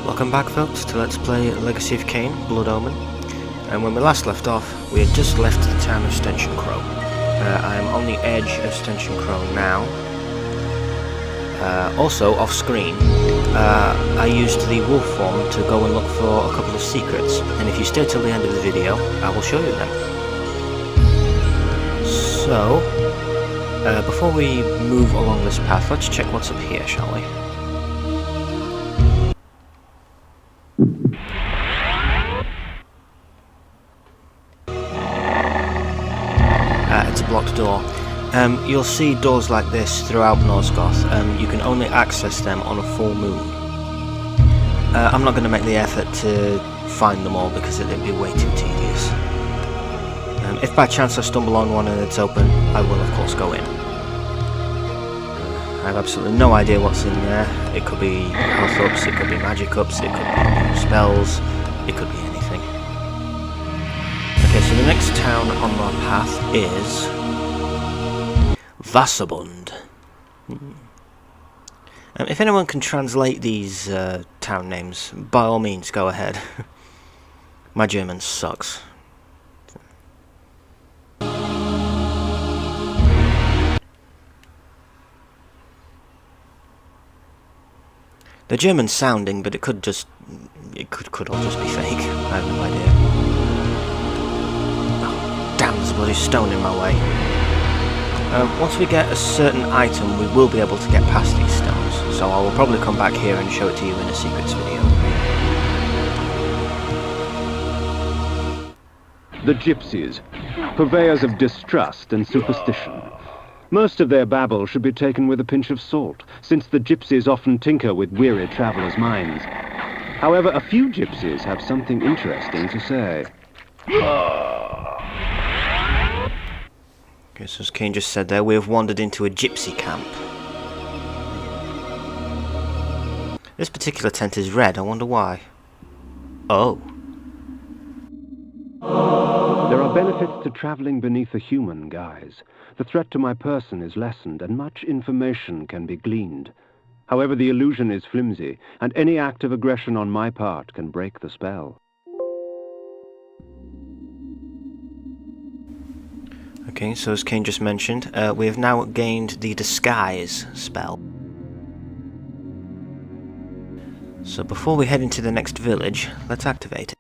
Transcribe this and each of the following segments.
Welcome back, folks, to Let's Play Legacy of Kain, Blood Omen. And when we last left off, we had just left the town of Stenchen Crow. I am on the edge of Stenchen Crow now. Also, off screen, I used the wolf form to go and look for a couple of secrets, and if you stay till the end of the video, I will show you them. So, before we move along this path, let's check what's up here, shall we? It's a blocked door. You'll see doors like this throughout Northgoth. You can only access them on a full moon. I'm not going to make the effort to find them all because it would be way too tedious. If by chance I stumble on one and it's open, I will of course go in. I have absolutely no idea what's in there. It could be health ups, it could be magic ups, it could be new spells, it could be anything. Okay, so the next town on our path is Vassabund. If anyone can translate these town names, by all means go ahead. My German sucks. They're German sounding, but it could all just be fake. I have no idea. Oh, damn, there's a bloody stone in my way. Once we get a certain item, we will be able to get past these stones, so I will probably come back here and show it to you in a secrets video. The gypsies, purveyors of distrust and superstition. Most of their babble should be taken with a pinch of salt, since the gypsies often tinker with weary travellers' minds. However, a few gypsies have something interesting to say. Okay, so as Kain just said there, we have wandered into a gypsy camp. This particular tent is red, I wonder why. Oh. There are benefits to travelling beneath a human guise. The threat to my person is lessened, and much information can be gleaned. However, the illusion is flimsy, and any act of aggression on my part can break the spell. Okay, so as Kain just mentioned, we have now gained the disguise spell. So before we head into the next village, let's activate it.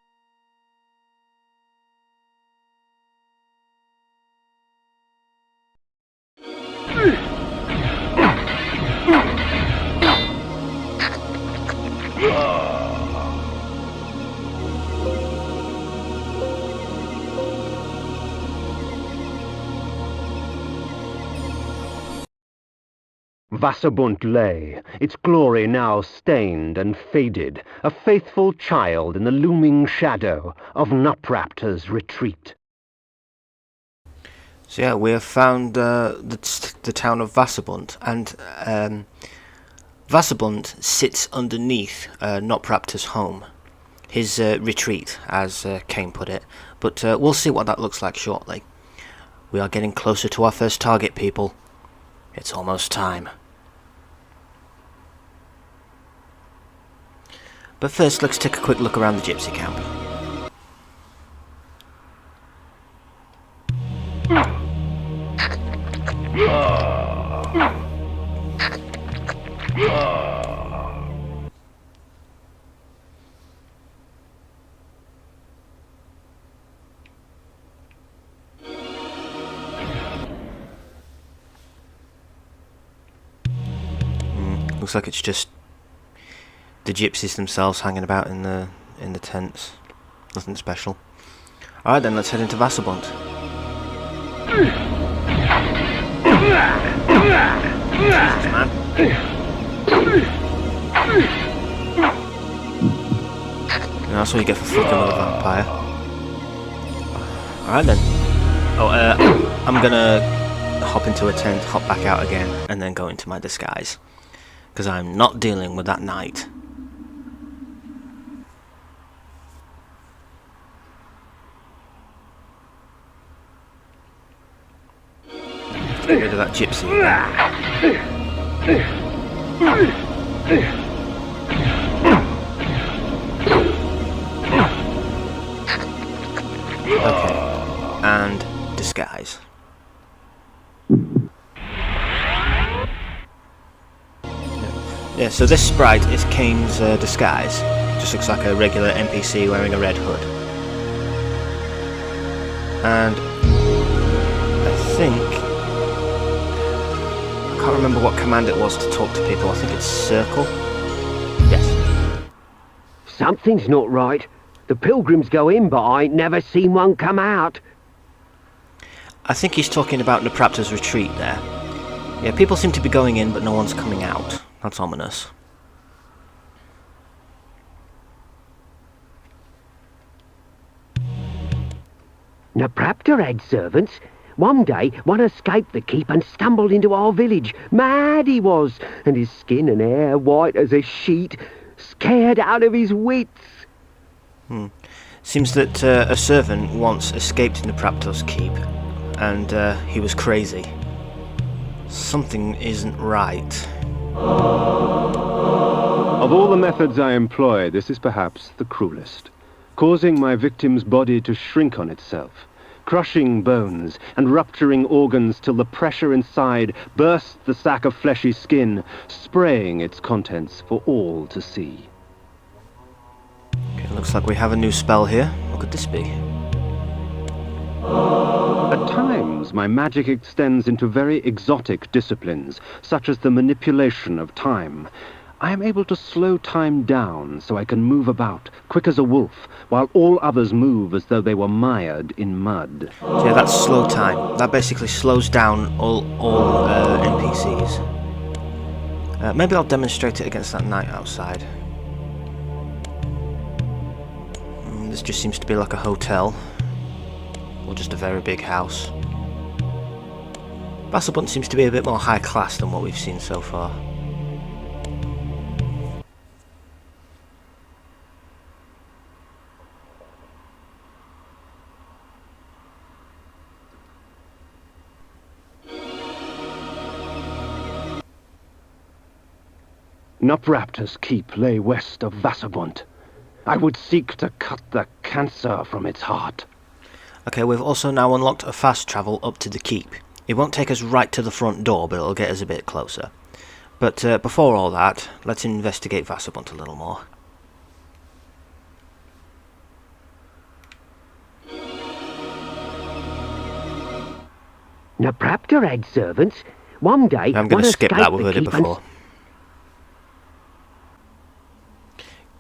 Vassabund lay, its glory now stained and faded, a faithful child in the looming shadow of Nupraptor's retreat. So yeah, we have found the town of Vassabund, and Vassabund sits underneath Nupraptor's home, his retreat, as Kain put it. But we'll see what that looks like shortly. We are getting closer to our first target, people. It's almost time. But first, let's take a quick look around the gypsy camp. Looks like it's just the gypsies themselves hanging about in the tents. Nothing special. Alright then, let's head into Vassabund. Jesus, man. And that's what you get for fucking with a vampire. Alright then. Oh, I'm gonna hop into a tent, hop back out again, and then go into my disguise. Because I'm not dealing with that knight. Get rid of that gypsy again. disguise. Yeah, so this sprite is Kane's disguise. Just looks like a regular NPC wearing a red hood. And I think... I can't remember what command it was to talk to people. I think it's circle. Yes. Something's not right. The pilgrims go in, but I ain't never seen one come out. I think he's talking about Nupraptor's retreat there. Yeah, people seem to be going in, but no one's coming out. That's ominous. Nupraptor had servants. One day, one escaped the keep and stumbled into our village. Mad he was, and his skin and hair white as a sheet, scared out of his wits. Seems that a servant once escaped Nupraptor's keep, and he was crazy. Something isn't right. Of all the methods I employ, this is perhaps the cruelest. Causing my victim's body to shrink on itself, crushing bones and rupturing organs till the pressure inside bursts the sack of fleshy skin, spraying its contents for all to see. Okay, looks like we have a new spell here. What could this be? At times, my magic extends into very exotic disciplines, such as the manipulation of time. I am able to slow time down so I can move about, quick as a wolf, while all others move as though they were mired in mud. So yeah, that's slow time. That basically slows down all NPCs. Maybe I'll demonstrate it against that knight outside. This just seems to be like a hotel. Or just a very big house. Vasselbunt seems to be a bit more high class than what we've seen so far. Nupraptor's keep lay west of Vasselbunt. I would seek to cut the cancer from its heart. Okay, we've also now unlocked a fast travel up to the keep. It won't take us right to the front door, but it'll get us a bit closer. But before all that, let's investigate Vasselbunt a little more. Nupraptor had servants. One day, I'm going to skip that, we've heard it keep and before.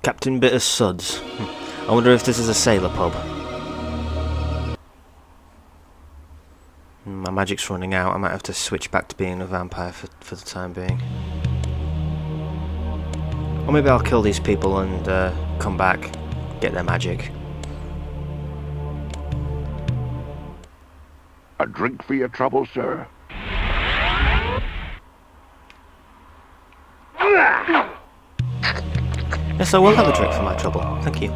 Captain Bitter's Suds. I wonder if this is a sailor pub. My magic's running out. I might have to switch back to being a vampire for the time being. Or maybe I'll kill these people and come back, get their magic. A drink for your trouble, sir? Yes, I will have a drink for my trouble. Thank you.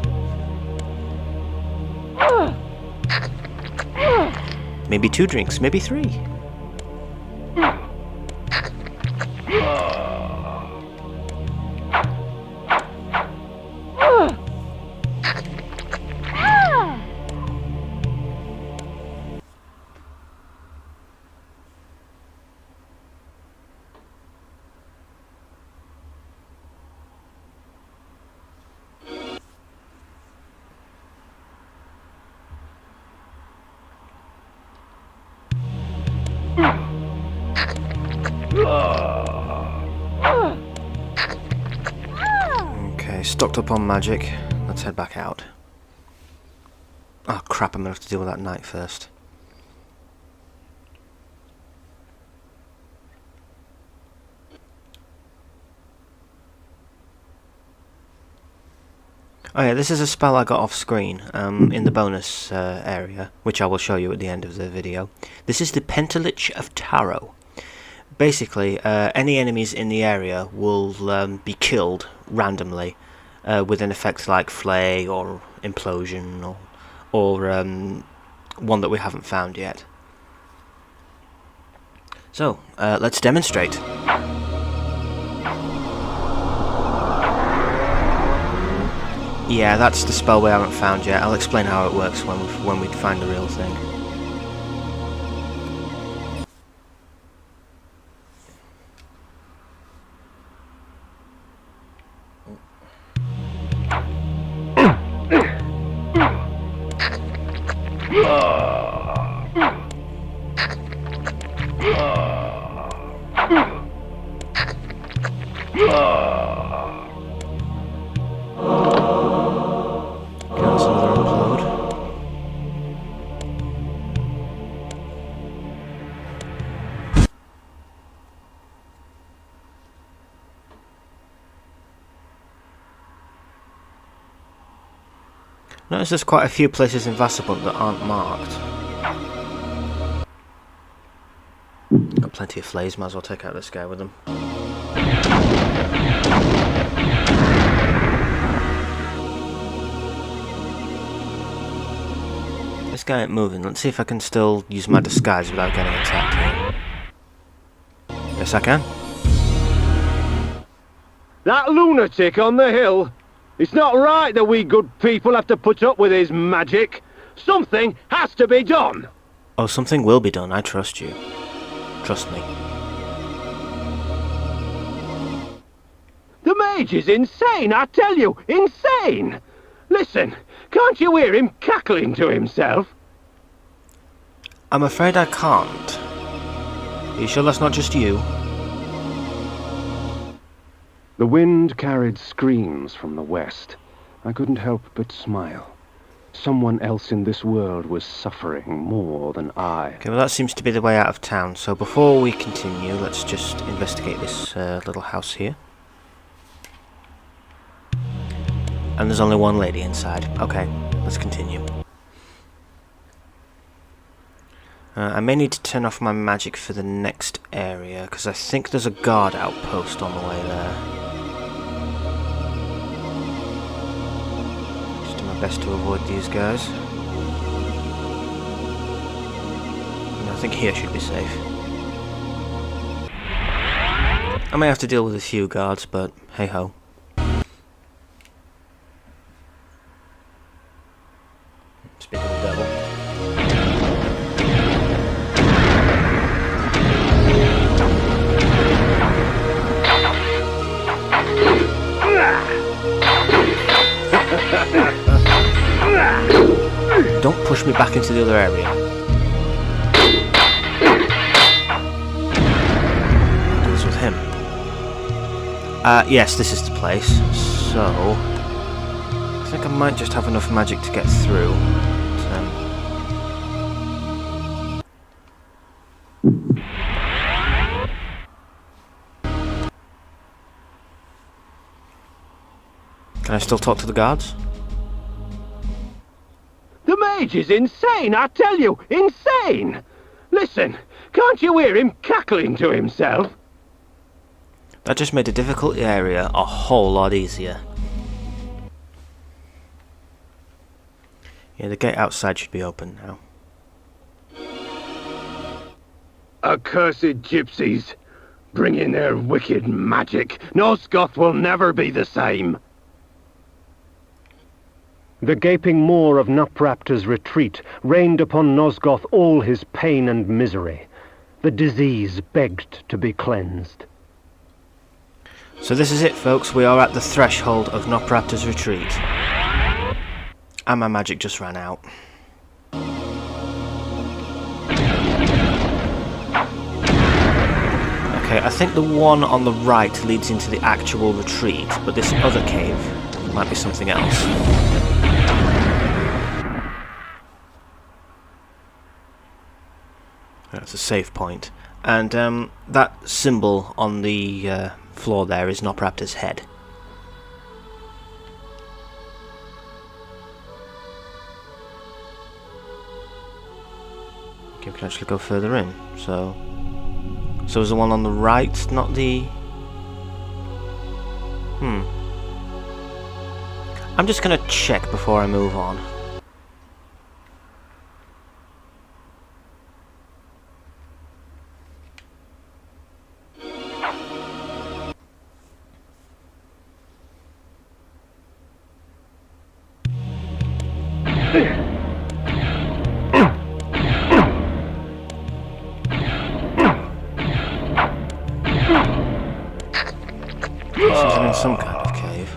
Maybe 2 drinks, maybe 3. Okay, stocked up on magic. Let's head back out. Oh crap, I'm gonna have to deal with that knight first. Oh yeah, this is a spell I got off screen in the bonus area, which I will show you at the end of the video. This is the mentalist of Tarot. Basically, any enemies in the area will be killed randomly with an effect like Flay or Implosion or one that we haven't found yet. So, let's demonstrate. Yeah, that's the spell we haven't found yet. I'll explain how it works when we find the real thing. Notice there's quite a few places in Vasselbund that aren't marked. Got plenty of flays, might as well take out this guy with them. This guy ain't moving. Let's see if I can still use my disguise without getting attacked here. Yes, I can. That lunatic on the hill! It's not right that we good people have to put up with his magic. Something has to be done! Oh, something will be done. I trust you. Trust me. The mage is insane, I tell you! Insane! Listen, can't you hear him cackling to himself? I'm afraid I can't. Are you sure that's not just you? The wind carried screams from the west. I couldn't help but smile. Someone else in this world was suffering more than I. Okay, well that seems to be the way out of town, so before we continue, let's just investigate this little house here. And there's only one lady inside. Okay, let's continue. I may need to turn off my magic for the next area, because I think there's a guard outpost on the way there. Just do my best to avoid these guys. And I think here should be safe. I may have to deal with a few guards, but hey ho. Speaking of the devil. Don't push me back into the other area. I'll do this with him. Yes, this is the place. So, I think I might just have enough magic to get through. Can I still talk to the guards? The mage is insane, I tell you! Insane! Listen, can't you hear him cackling to himself? That just made a difficult area a whole lot easier. Yeah, the gate outside should be open now. Accursed gypsies! Bringing their wicked magic. Nosgoth will never be the same. The gaping maw of Nupraptor's retreat rained upon Nosgoth all his pain and misery. The disease begged to be cleansed. So this is it, folks. We are at the threshold of Nupraptor's retreat. And my magic just ran out. Okay, I think the one on the right leads into the actual retreat, but this other cave might be something else. That's a save point. And that symbol on the floor there is Nupraptor's head. Okay, we can actually go further in. So is the one on the right not the... I'm just gonna check before I move on. I'm in some kind of cave.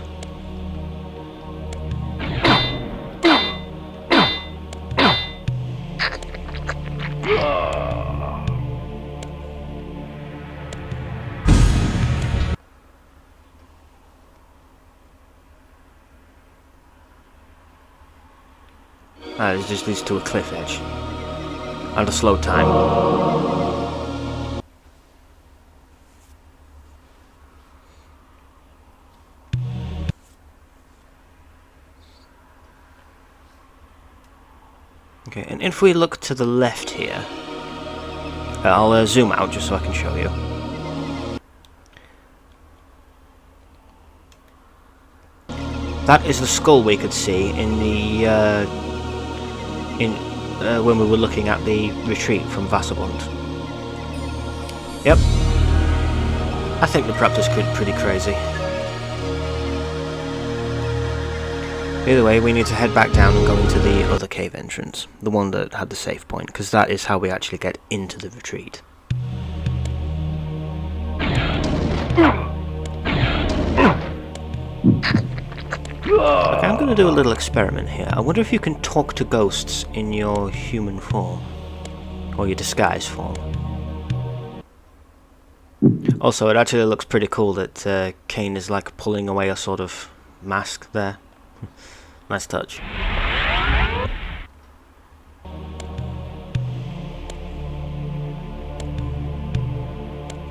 It just leads to a cliff edge. And a slow time. Okay, and if we look to the left here, I'll zoom out just so I can show you. That is the skull we could see in the when we were looking at the retreat from Vasselbund. Yep, I think the Nupraptor's pretty crazy. Either way, we need to head back down and go into the other cave entrance, the one that had the save point, because that is how we actually get into the retreat. Okay, I'm going to do a little experiment here. I wonder if you can talk to ghosts in your human form, or your disguise form. Also, it actually looks pretty cool that Kane is like pulling away a sort of mask there. Nice touch.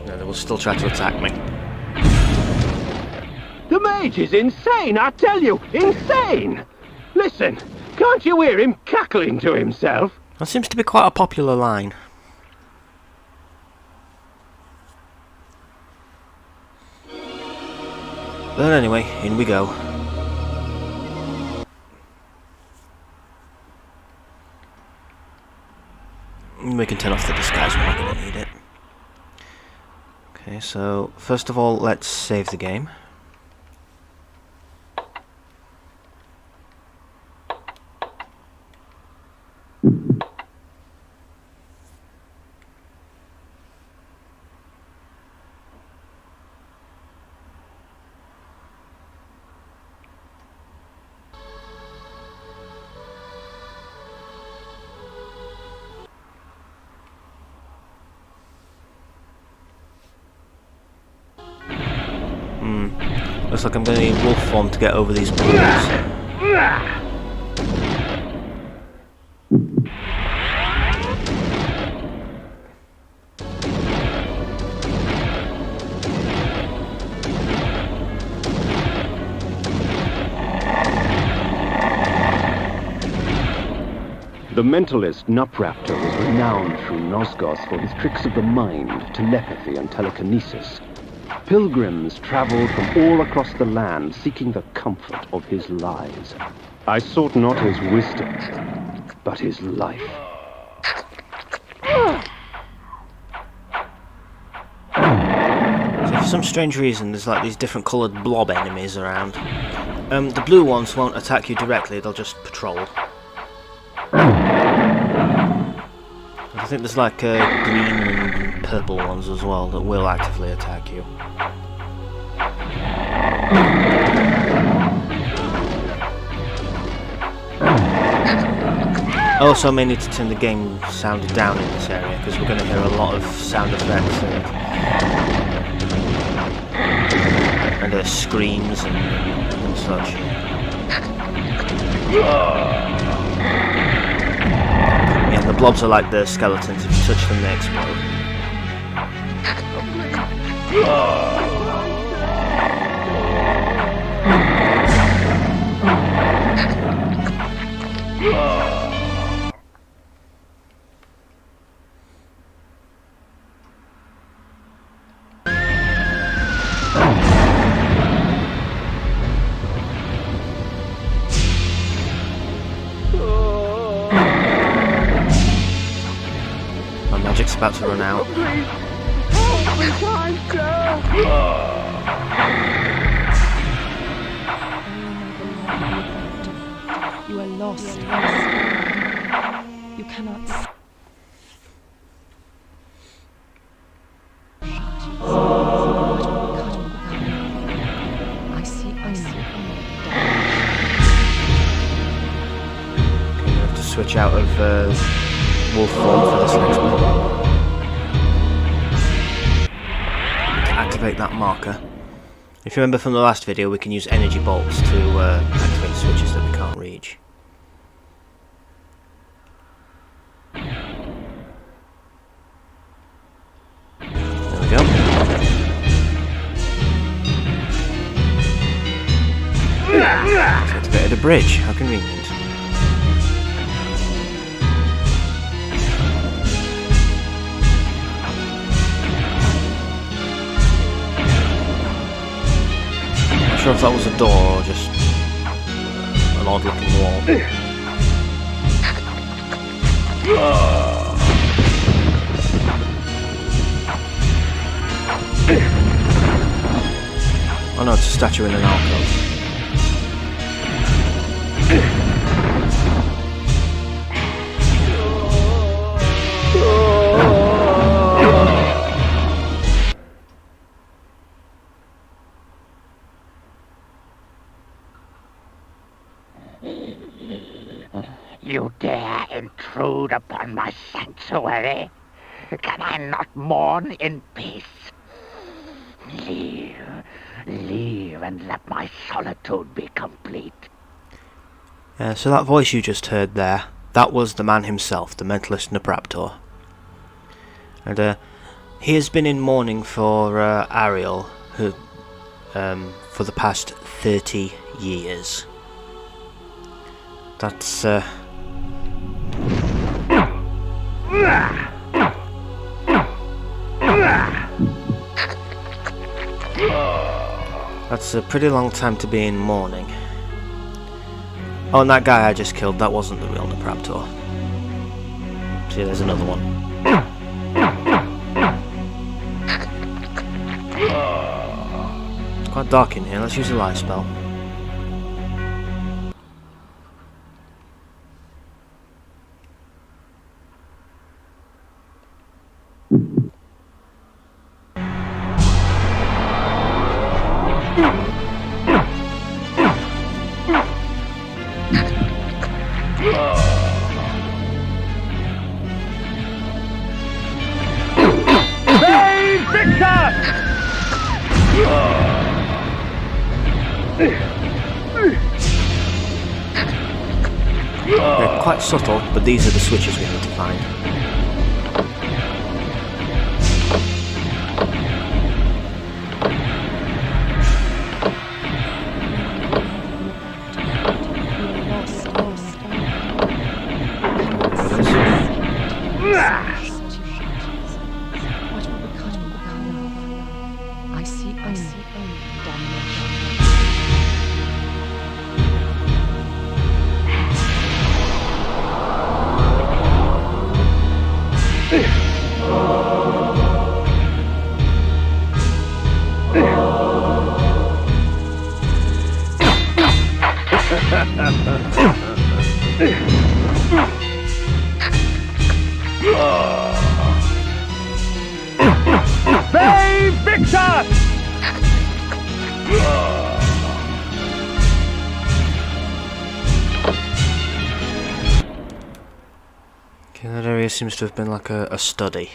No, they will still try to attack me. The mage is insane, I tell you! Insane! Listen, can't you hear him cackling to himself? That seems to be quite a popular line. But anyway, in we go. We can turn off the disguise, we're not going to need it. Okay, so first of all, let's save the game. Looks like I'm going to need wolf form to get over these balls. The mentalist Nupraptor was renowned through Nosgoth for his tricks of the mind, telepathy, and telekinesis. Pilgrims traveled from all across the land seeking the comfort of his lies. I sought not his wisdom, but his life. So for some strange reason, there's like these different coloured blob enemies around. The blue ones won't attack you directly, they'll just patrol. I think there's like green and purple ones as well that will actively attack you. I also may need to turn the game sound down in this area because we're going to hear a lot of sound effects and screams and such. Yeah, the blobs are like the skeletons. If you touch them, they explode. Magic's about to run out. You are lost. You cannot. I see. Okay, we have to switch out of wolf form for this next one. To activate that marker. If you remember from the last video, we can use energy bolts to activate switches that we can't reach. There we go. It's activated a bridge, how convenient. sure if that was a door or just an odd looking wall. Oh no, it's a statue in an alcove. You dare intrude upon my sanctuary? Can I not mourn in peace? Leave, leave, and let my solitude be complete. So that voice you just heard there, that was the man himself, the mentalist Nupraptor. And he has been in mourning for Ariel, who, for the past 30 years. That's that's a pretty long time to be in mourning. Oh, and that guy I just killed, that wasn't the real Nupraptor. See, there's another one. It's quite dark in here, let's use a light spell. They're quite subtle, but these are the switches we need to find. I see Omen down there. Okay, that area seems to have been like a study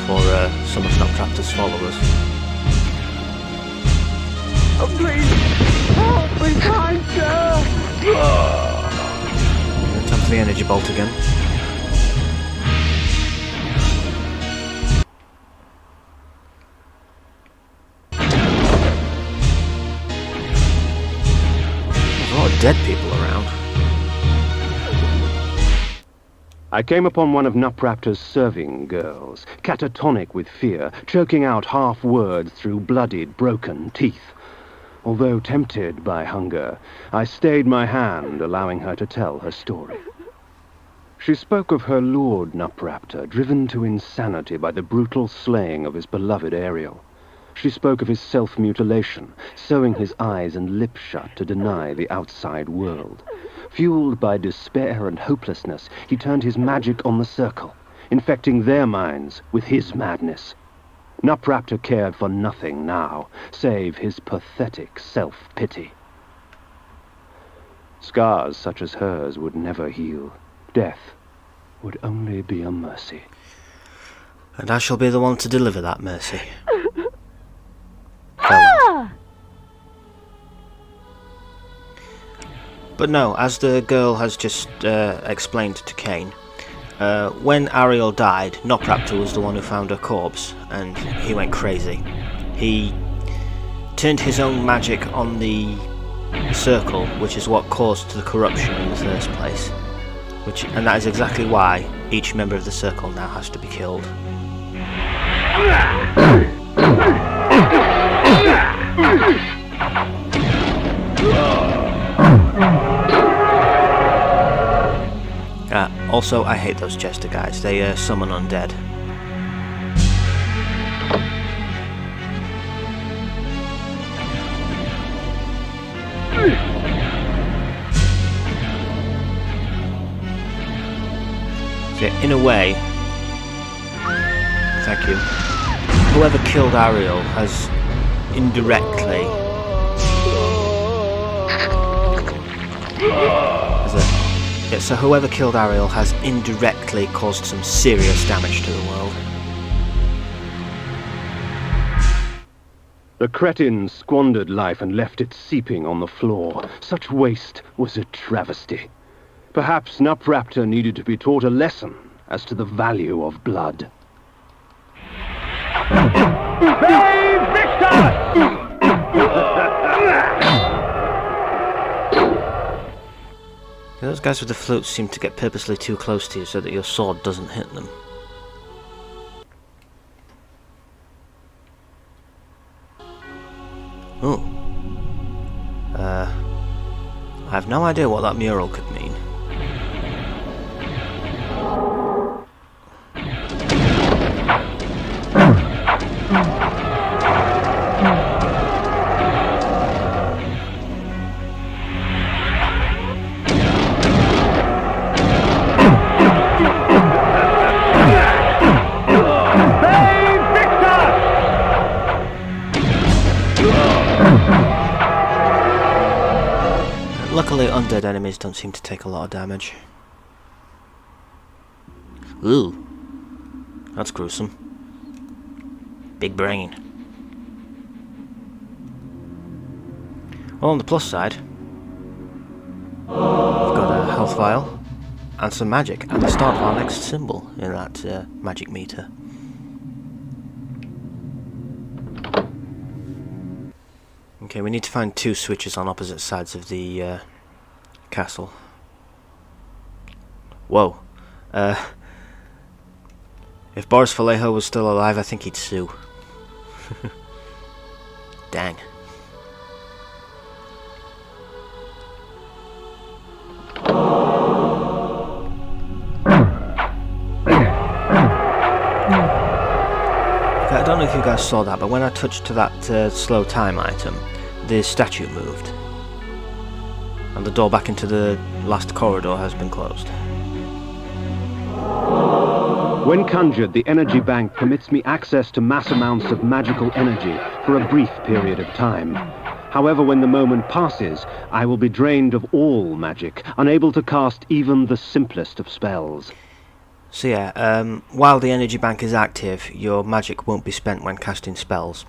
for some of Nupraptor's followers. Oh, please! Help me, kind sir! Time for the energy bolt again. There's a lot of dead people around. I came upon one of Nupraptor's serving girls, catatonic with fear, choking out half words through bloodied, broken teeth. Although tempted by hunger, I stayed my hand, allowing her to tell her story. She spoke of her lord Nupraptor, driven to insanity by the brutal slaying of his beloved Ariel. She spoke of his self-mutilation, sewing his eyes and lips shut to deny the outside world. Fueled by despair and hopelessness, he turned his magic on the circle, infecting their minds with his madness. Nupraptor cared for nothing now, save his pathetic self-pity. Scars such as hers would never heal. Death would only be a mercy. And I shall be the one to deliver that mercy. But no, as the girl has just explained to Cain, when Ariel died, Nupraptor was the one who found her corpse, and he went crazy. He turned his own magic on the circle, which is what caused the corruption in the first place. And that is exactly why each member of the circle now has to be killed. Also, I hate those Jester guys. They summon undead. So, in a way, thank you. Whoever killed Ariel has indirectly so whoever killed Ariel has indirectly caused some serious damage to the world. The cretin squandered life and left it seeping on the floor. Such waste was a travesty. Perhaps Nupraptor needed to be taught a lesson as to the value of blood. Save Victor! Those guys with the flutes seem to get purposely too close to you so that your sword doesn't hit them. Oh. I have no idea what that mural could mean. Luckily, undead enemies don't seem to take a lot of damage. Ooh. That's gruesome. Big brain. Well, on the plus side, we've got a health vial and some magic, and the start of our next symbol in that magic meter. Okay, we need to find 2 switches on opposite sides of the castle. Whoa. If Boris Vallejo was still alive, I think he'd sue. Dang. I don't know if you guys saw that, but when I touched to that slow time item, the statue moved. And the door back into the last corridor has been closed. When conjured, the energy bank permits me access to mass amounts of magical energy for a brief period of time. However, when the moment passes, I will be drained of all magic, unable to cast even the simplest of spells. So yeah, while the energy bank is active, your magic won't be spent when casting spells.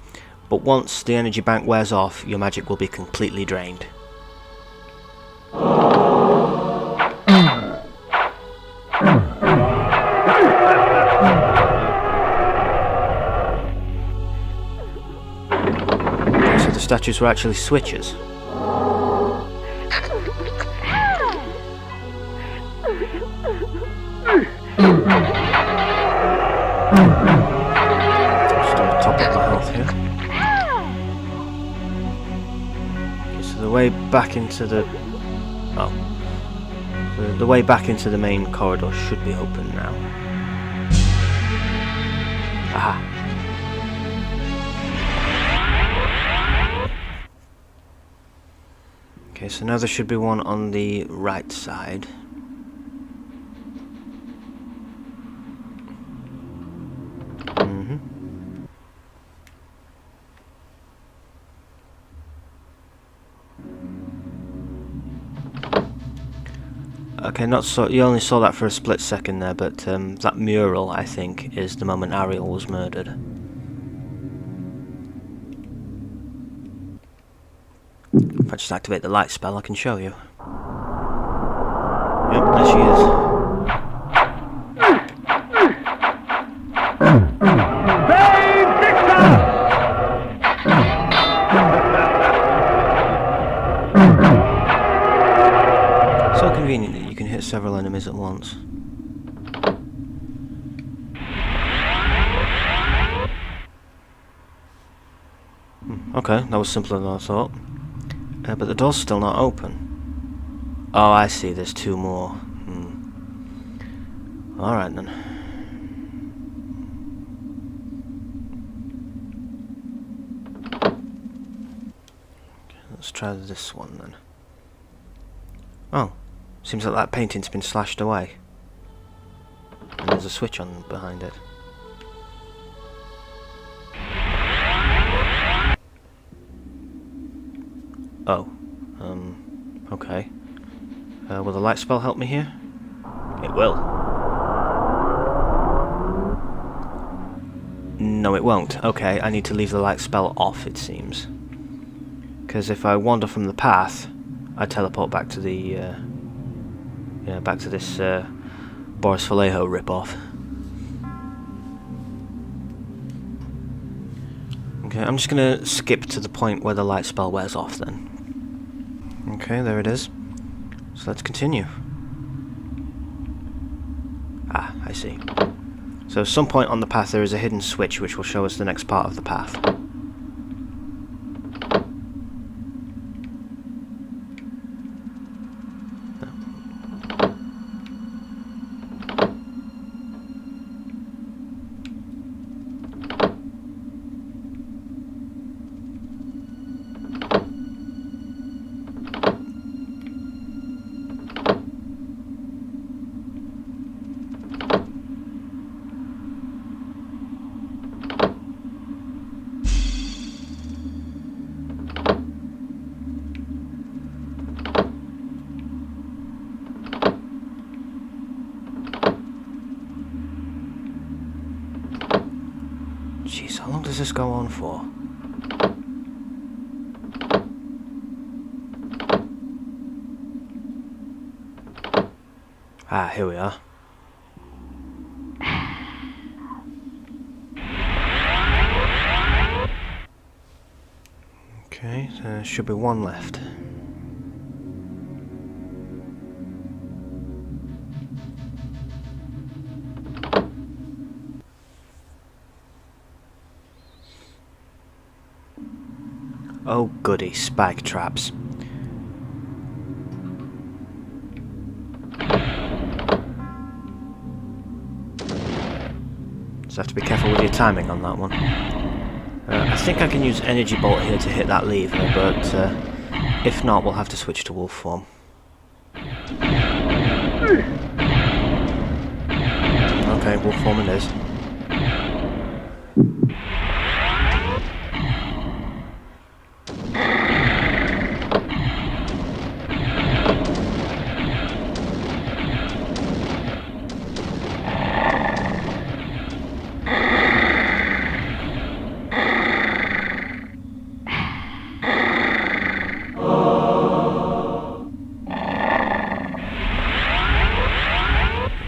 But once the energy bank wears off, your magic will be completely drained. So the statues were actually switches. Still top up my health here. Okay, so the way back into the... oh. So the way back into the main corridor should be open now. Aha. Okay, so now there should be one on the right side. Okay, not so. You only saw that for a split second there, but that mural, I think, is the moment Ariel was murdered. If I just activate the light spell, I can show you. Yep, there she is. So convenient that you can hit several enemies at once. Okay, that was simpler than I thought. But the door's still not open. Oh, I see. There's two more. Alright then. Let's try this one then. Oh, seems like that painting's been slashed away. And there's a switch on behind it. Oh, okay. Will the light spell help me here? It will. No, it won't. Okay, I need to leave the light spell off, it seems. Because if I wander from the path, I teleport back to the, back to this, Boris Vallejo ripoff. Okay, I'm just gonna skip to the point where the light spell wears off then. Okay, there it is. So let's continue. Ah, I see. So at some point on the path there is a hidden switch which will show us the next part of the path. Jeez, how long does this go on for? Ah, here we are. Okay, there should be one left. Oh goody, spike traps. Just have to be careful with your timing on that one. I think I can use energy bolt here to hit that lever, but if not, we'll have to switch to wolf form. Okay, wolf form it is.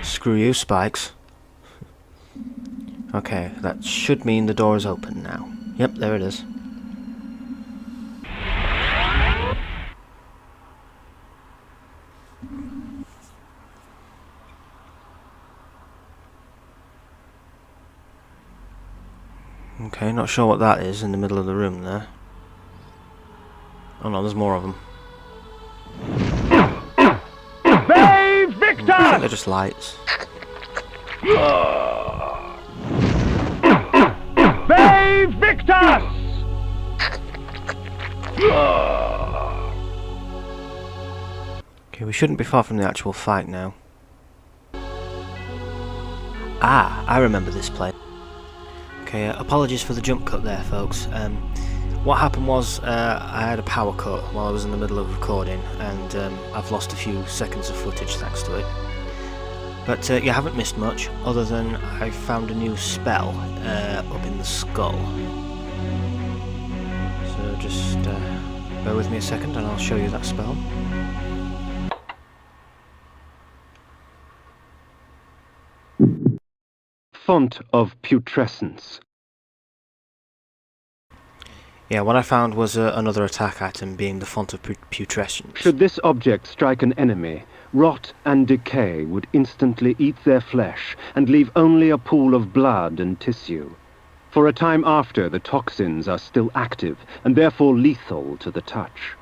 Screw you, spikes. Okay, that should mean the door is open now. Yep, there it is. Okay, not sure what that is in the middle of the room there. Oh no, there's more of them. I think they're just lights. Bay Victus! Okay, we shouldn't be far from the actual fight now. Ah, I remember this place. Okay, apologies for the jump cut there, folks. What happened was I had a power cut while I was in the middle of recording, and I've lost a few seconds of footage thanks to it. But you haven't missed much, other than I found a new spell up in the skull. So just bear with me a second and I'll show you that spell. Font of putrescence. Yeah, what I found was another attack item, being the font of putrescence. Should this object strike an enemy, rot and decay would instantly eat their flesh and leave only a pool of blood and tissue. For a time after, the toxins are still active and therefore lethal to the touch.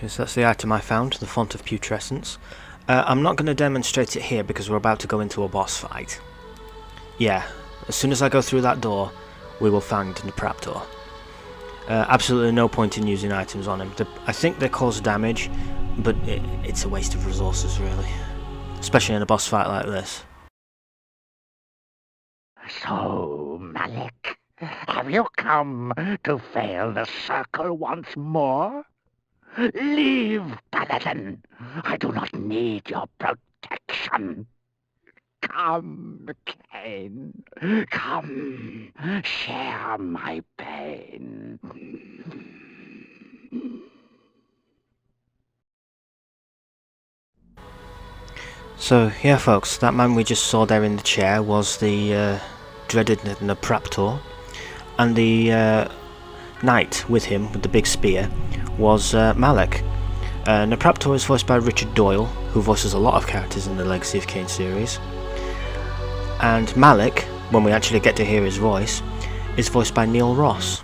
Okay, so that's the item I found, the Font of Putrescence. I'm not going to demonstrate it here because we're about to go into a boss fight. Yeah, as soon as I go through that door, we will find Nupraptor. Absolutely no point in using items on him. I think they cause damage, but it's a waste of resources, really. Especially in a boss fight like this. So, Malik, have you come to fail the circle once more? Leave, Paladin. I do not need your protection. Come, Cain. Come, share my pain. So, yeah folks, that man we just saw there in the chair was the dreaded Nupraptor, and the knight with him, with the big spear, was Malik. Nupraptor is voiced by Richard Doyle, who voices a lot of characters in the Legacy of Kain series. And Malik, when we actually get to hear his voice, is voiced by Neil Ross.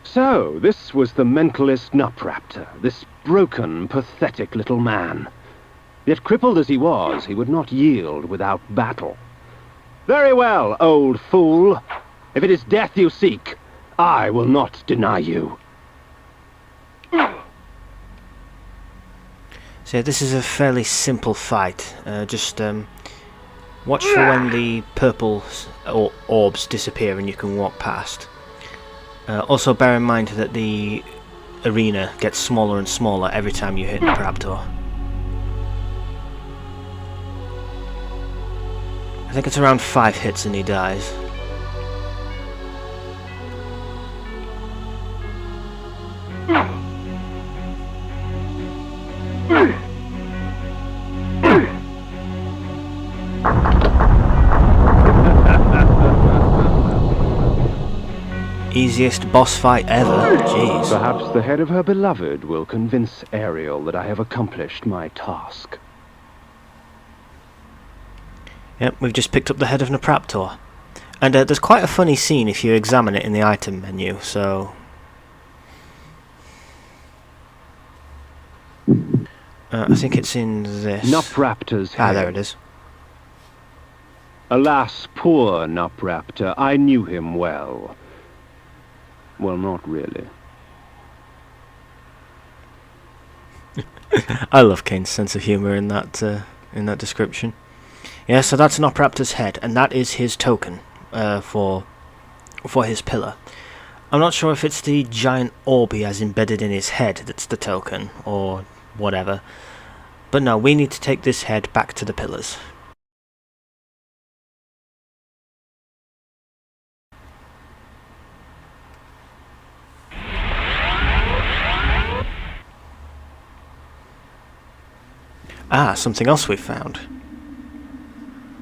So, this was the mentalist Nupraptor, this broken, pathetic little man. Yet crippled as he was, he would not yield without battle. Very well, old fool. If it is death you seek, I will not deny you. So this is a fairly simple fight. Just watch for when the purple orbs disappear and you can walk past. Also bear in mind that the arena gets smaller and smaller every time you hit the Nupraptor. I think it's around 5 hits and he dies. Easiest boss fight ever, jeez. Perhaps the head of her beloved will convince Ariel that I have accomplished my task. Yep, we've just picked up the head of Nupraptor. And there's quite a funny scene if you examine it in the item menu, so... I think it's in this... Nupraptor's head. Ah, there it is. Alas, poor Nupraptor, I knew him well. Well, not really. I love Kane's sense of humour in that description. Yeah, so that's Nupraptor's head, and that is his token for his pillar. I'm not sure if it's the giant orb he has embedded in his head that's the token, or whatever. But no, we need to take this head back to the pillars. Ah, something else we've found.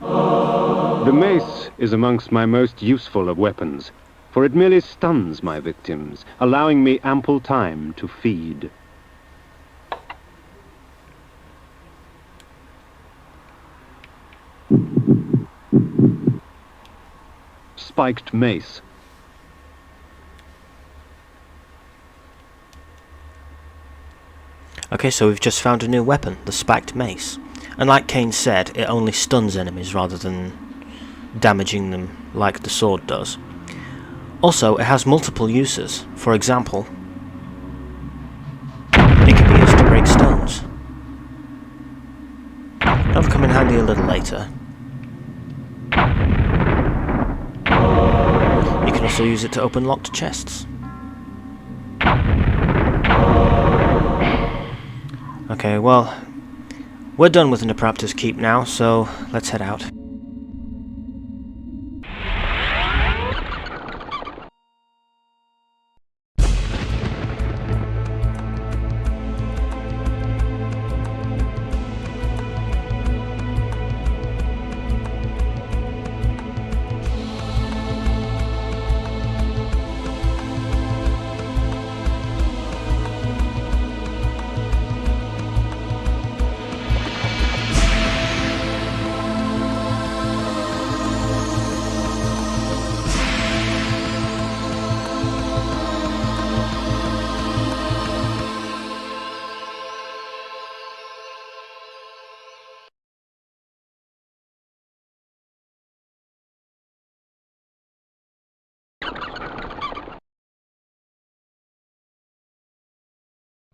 The mace is amongst my most useful of weapons, for it merely stuns my victims, allowing me ample time to feed. Spiked mace. Okay, so we've just found a new weapon, the spiked mace. And like Kane said, it only stuns enemies rather than damaging them like the sword does. Also, it has multiple uses. For example, it can be used to break stones. That'll come in handy a little later. You can also use it to open locked chests. Okay, well, we're done with the Nupraptor's Keep now, so let's head out.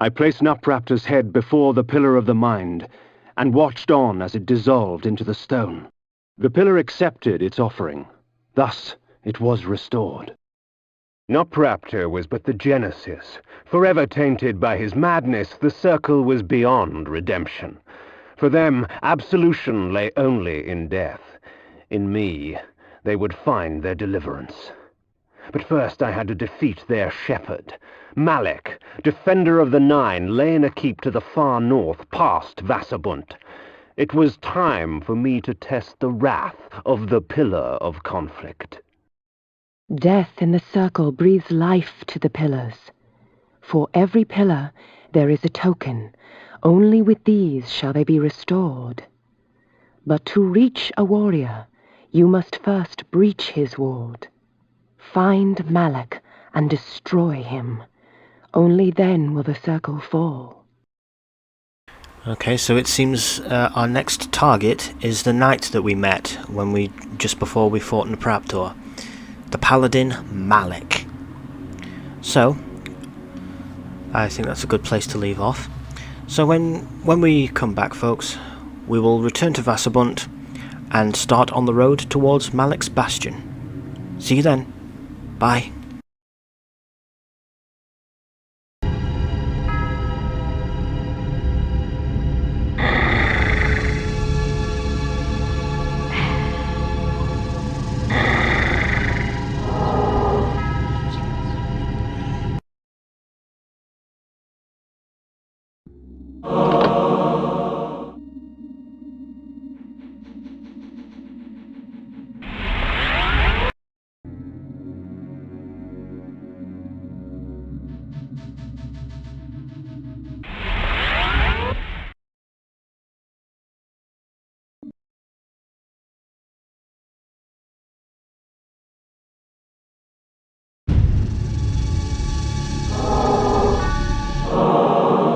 I placed Nupraptor's head before the Pillar of the Mind, and watched on as it dissolved into the stone. The pillar accepted its offering. Thus it was restored. Nupraptor was but the genesis. Forever tainted by his madness, the circle was beyond redemption. For them, absolution lay only in death. In me, they would find their deliverance. But first I had to defeat their shepherd. Malek, defender of the Nine, lay in a keep to the far north, past Vassabunt. It was time for me to test the wrath of the Pillar of Conflict. Death in the circle breathes life to the pillars. For every pillar there is a token. Only with these shall they be restored. But to reach a warrior, you must first breach his ward. Find Malek and destroy him. Only then will the circle fall. Okay, so it seems our next target is the knight that we met just before we fought Nupraptor, the paladin Malek. So I think that's a good place to leave off. So when we come back, folks, we will return to Vassabunt and start on the road towards Malek's bastion. See you then. Bye.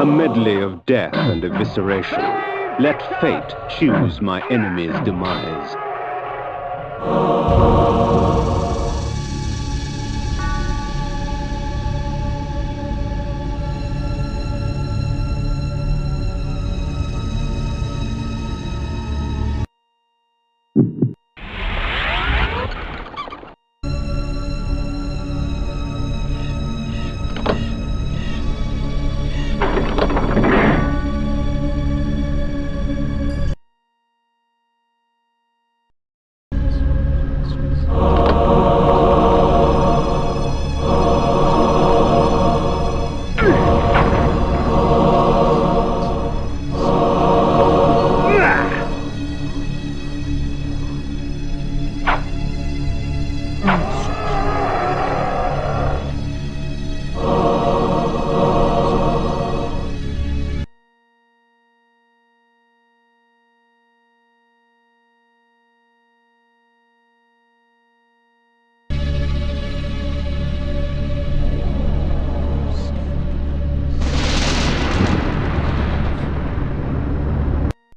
A medley of death and evisceration. Let fate choose my enemy's demise.